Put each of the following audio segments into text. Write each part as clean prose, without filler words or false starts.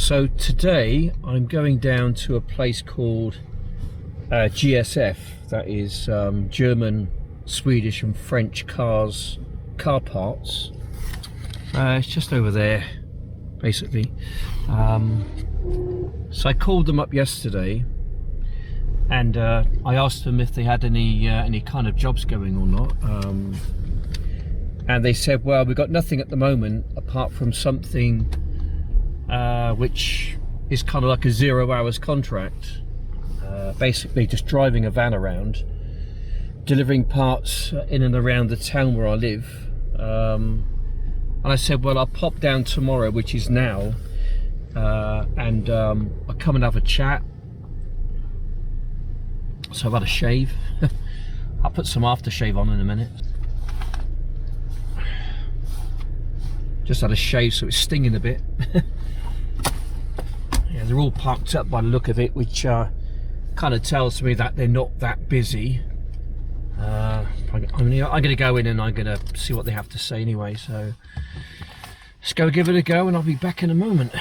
So today I'm going down to a place called GSF, that is German, Swedish and French car parts. It's just over there basically. So I called them up yesterday and I asked them if they had any kind of jobs going or not, and they said, well, we've got nothing at the moment apart from something which is kind of like a 0 hours contract, basically just driving a van around delivering parts in and around the town where I live. And I said, well, I'll pop down tomorrow, which is now, and I'll come and have a chat. So I've had a shave. I'll put some aftershave on in a minute. Just had a shave, so it's stinging a bit. Yeah, they're all parked up by the look of it, which kind of tells me that they're not that busy. I'm going to go in and I'm going to see what they have to say anyway, so let's go give it a go and I'll be back in a moment.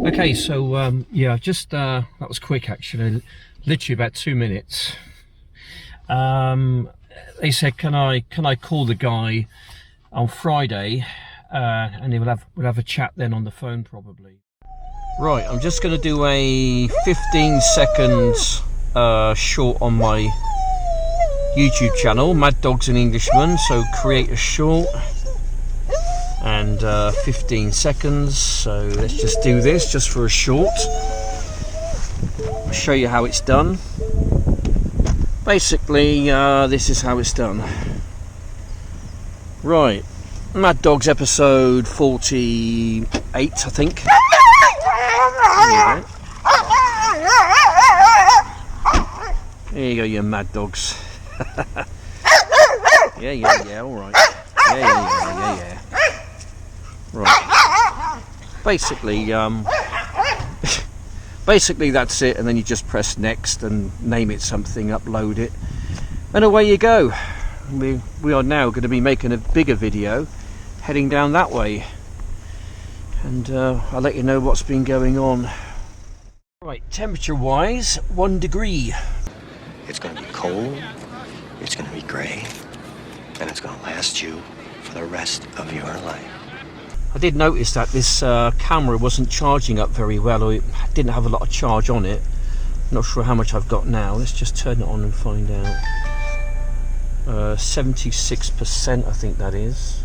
Okay, so yeah, just that was quick actually, literally about 2 minutes. They said, can I call the guy on Friday, and we'll have a chat then on the phone probably. Right, I'm just going to do a 15 seconds short on my YouTube channel, Mad Dogs and Englishmen. So create a short and 15 seconds. So let's just do this just for a short. I'll show you how it's done. Basically, this is how it's done. Right, Mad Dogs episode 48, I think. There you go, you mad dogs. yeah, all right. Yeah. Right. Basically that's it, and then you just press next and name it something, upload it, and away you go. We are now going to be making a bigger video, heading down that way, and I'll let you know what's been going on. Right, temperature wise, 1 degree. It's going to be cold, it's going to be grey, and it's going to last you for the rest of your life. I did notice that this camera wasn't charging up very well, or it didn't have a lot of charge on it. Not sure how much I've got now. Let's just turn it on and find out. 76% I think that is.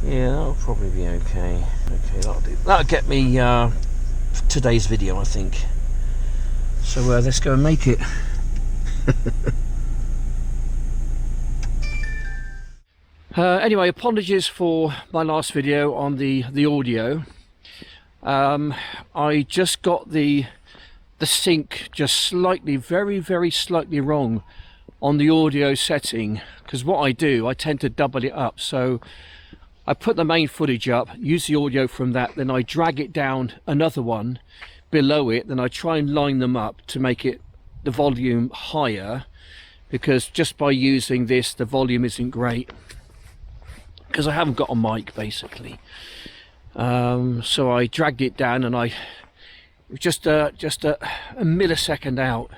Yeah, that'll probably be okay. Okay, that'll do. That'll get me today's video, I think. So let's go and make it. Anyway, apologies for my last video on the audio. I just got the sync just slightly, very slightly wrong on the audio setting, because what I do, I tend to double it up. So I put the main footage up, use the audio from that, then I drag it down another one below it, then I try and line them up to make it the volume higher, because just by using this the volume isn't great, because I haven't got a mic basically. So I dragged it down, and I just a millisecond out,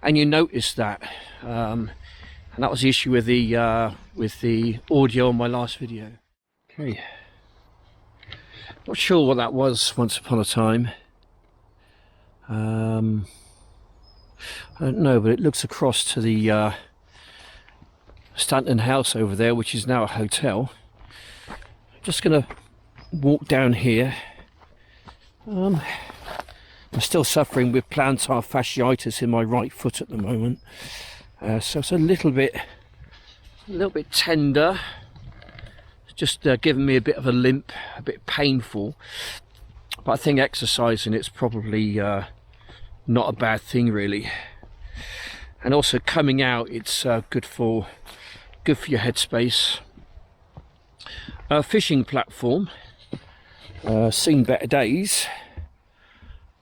and you notice that, and that was the issue with the audio on my last video. Okay, not sure what that was once upon a time. I don't know, but it looks across to the Stanton House over there, which is now a hotel. I'm just gonna walk down here. I'm still suffering with plantar fasciitis in my right foot at the moment, so it's a little bit tender. It's just giving me a bit of a limp, a bit painful. But I think exercising it's probably not a bad thing really. And also coming out, it's good for your headspace. Fishing platform, seen better days.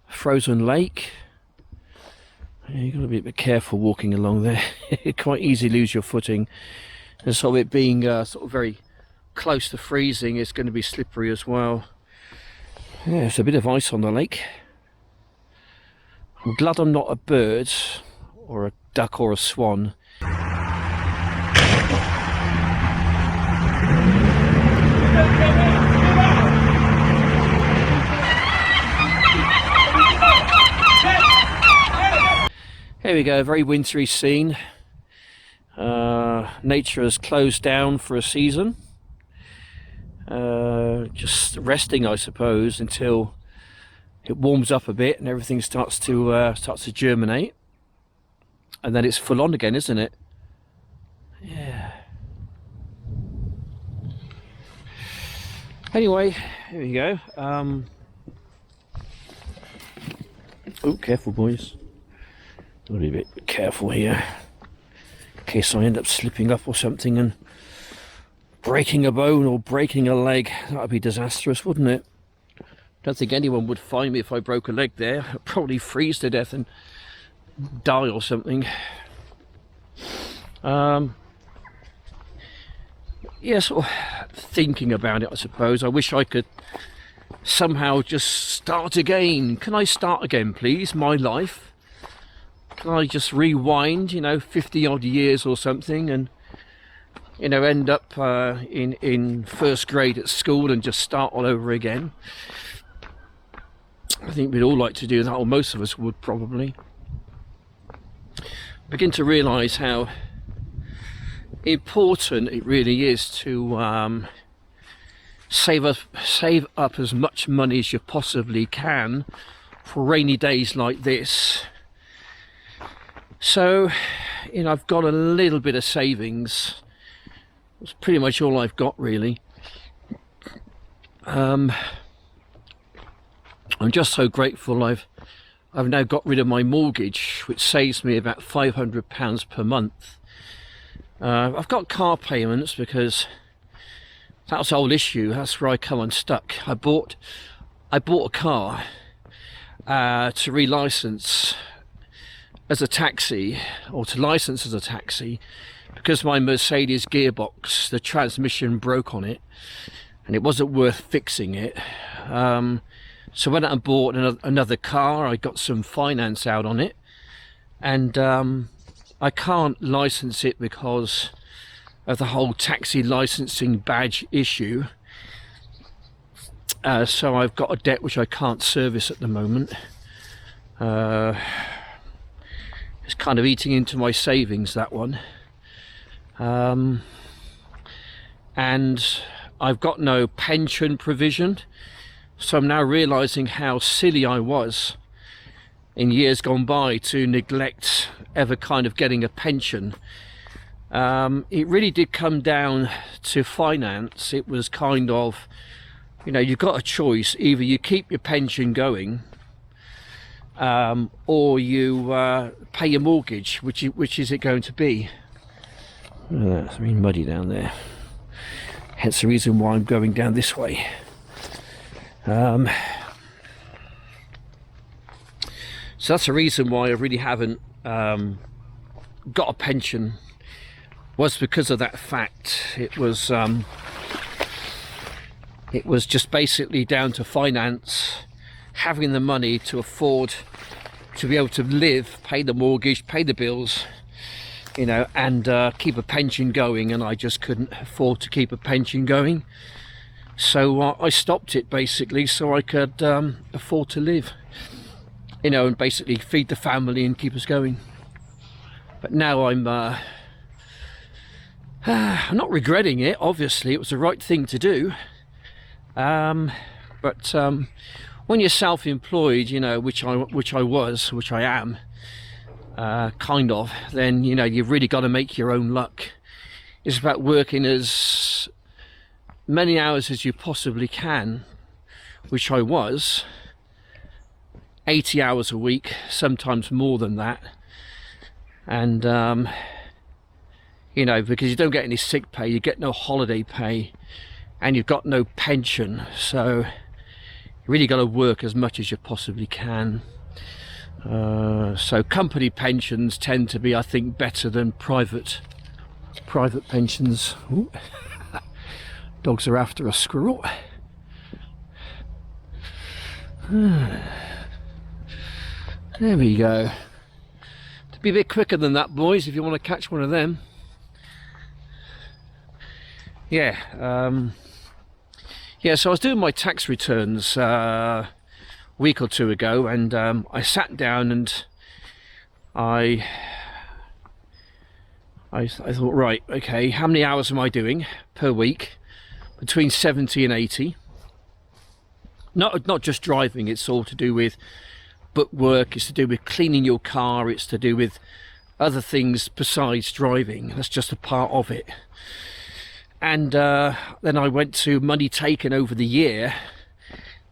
Frozen lake. You've got to be a bit careful walking along there. Quite easy to lose your footing. And so it being sort of very close to freezing, it's going to be slippery as well. Yeah, there's a bit of ice on the lake. I'm glad I'm not a bird or a duck or a swan. Here we go, very wintry scene. Nature has closed down for a season. Just resting, I suppose, until it warms up a bit and everything starts to germinate, and then it's full on again, isn't it? Yeah. Anyway, here we go. Oh, careful, boys. Gotta be a bit careful here, in case I end up slipping up or something and breaking a bone or breaking a leg. That would be disastrous, wouldn't it? Don't think anyone would find me if I broke a leg there. I'd probably freeze to death and die or something. Yeah, sort of thinking about it, I suppose. I wish I could somehow just start again. Can I start again, please? My life? Can I just rewind, 50 odd years or something, and end up in first grade at school and just start all over again? I think we'd all like to do that, or most of us would probably. Begin to realise how important it really is to save up as much money as you possibly can for rainy days like this. So, I've got a little bit of savings. It's pretty much all I've got, really. I'm just so grateful I've now got rid of my mortgage, which saves me about £500 per month. I've got car payments because that's the whole issue. That's where I come unstuck. I bought a car to relicense as a taxi, or to license as a taxi, because my Mercedes gearbox, the transmission broke on it and it wasn't worth fixing it. So I went out and bought another car. I got some finance out on it, and I can't license it because of the whole taxi licensing badge issue. So I've got a debt which I can't service at the moment. It's kind of eating into my savings, that one. And I've got no pension provision. So I'm now realising how silly I was in years gone by to neglect ever kind of getting a pension. It really did come down to finance. It was kind of, you've got a choice. Either you keep your pension going, or you pay your mortgage. Which is it going to be? Oh, it's really muddy down there. Hence the reason why I'm going down this way. So that's the reason why I really haven't got a pension, was because of that fact. It was just basically down to finance, having the money to afford to be able to live, pay the mortgage, pay the bills, and keep a pension going, and I just couldn't afford to keep a pension going. So I stopped it, basically, so I could afford to live, and basically feed the family and keep us going. But now I'm not regretting it. Obviously, it was the right thing to do. But when you're self-employed, which I am, kind of, then you've really got to make your own luck. It's about working as many hours as you possibly can, which I was, 80 hours a week, sometimes more than that. And because you don't get any sick pay, you get no holiday pay, and you've got no pension, so you really got to work as much as you possibly can. So company pensions tend to be, I think, better than private pensions. Ooh. Dogs are after a squirrel. There we go. To be a bit quicker than that, boys, if you want to catch one of them. Yeah, yeah, so I was doing my tax returns a week or two ago, and I sat down and I thought, right, okay, how many hours am I doing per week? Between 70 and 80. Not just driving, it's all to do with book work, it's to do with cleaning your car, it's to do with other things besides driving. That's just a part of it. And then I went to money taken over the year.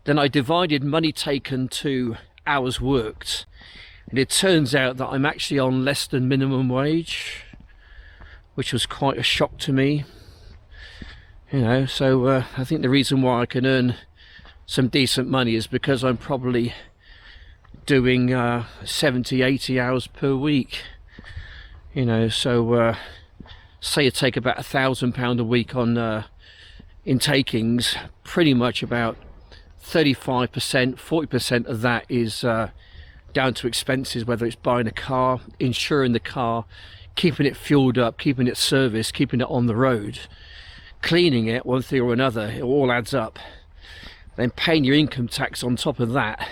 Then I divided money taken to hours worked, and it turns out that I'm actually on less than minimum wage, which was quite a shock to me. You know, so I think the reason why I can earn some decent money is because I'm probably doing 70, 80 hours per week. You know, so say you take about £1,000 a week on in takings, pretty much about 35%, 40% of that is down to expenses, whether it's buying a car, insuring the car, keeping it fueled up, keeping it serviced, keeping it on the road, cleaning it, one thing or another. It all adds up. Then paying your income tax on top of that,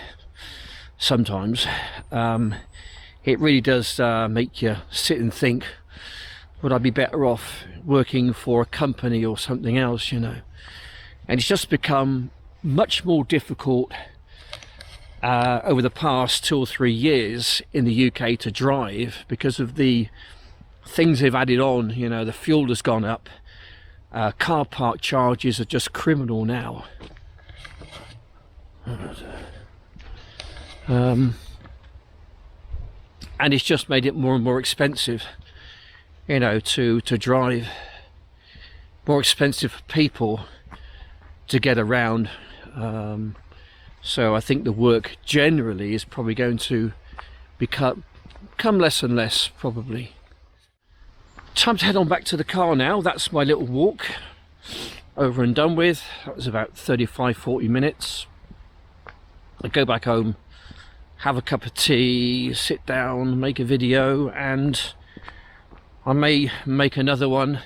sometimes it really does make you sit and think, would I be better off working for a company or something else, you know? And it's just become much more difficult over the past 2 or 3 years in the UK to drive because of the things they've added on. You know, the fuel has gone up, car park charges are just criminal now. And it's just made it more and more expensive, you know, to drive, more expensive for people to get around. So I think the work generally is probably going to become less and less, probably. Time to head on back to the car now. That's my little walk over and done with. That was about 35-40 minutes. I go back home, have a cup of tea, sit down, make a video, and I may make another one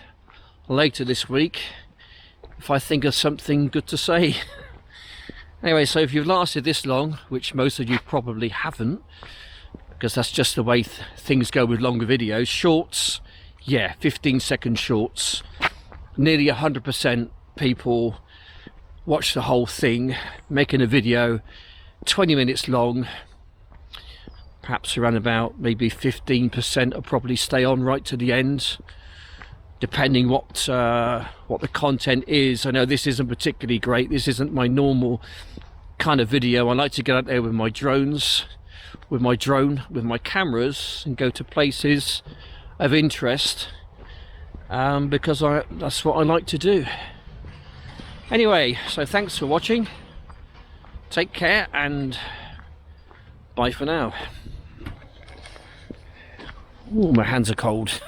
later this week if I think of something good to say. Anyway, so if you've lasted this long, which most of you probably haven't, because that's just the way things go with longer videos, shorts, yeah, 15-second shorts, nearly 100% people watch the whole thing, making a video 20 minutes long. Perhaps around about maybe 15% will probably stay on right to the end, depending what the content is. I know this isn't particularly great. This isn't my normal kind of video. I like to get out there with my drones, with my drone, with my cameras, and go to places of interest, because that's what I like to do. Anyway, so thanks for watching. Take care and bye for now. Oh, my hands are cold.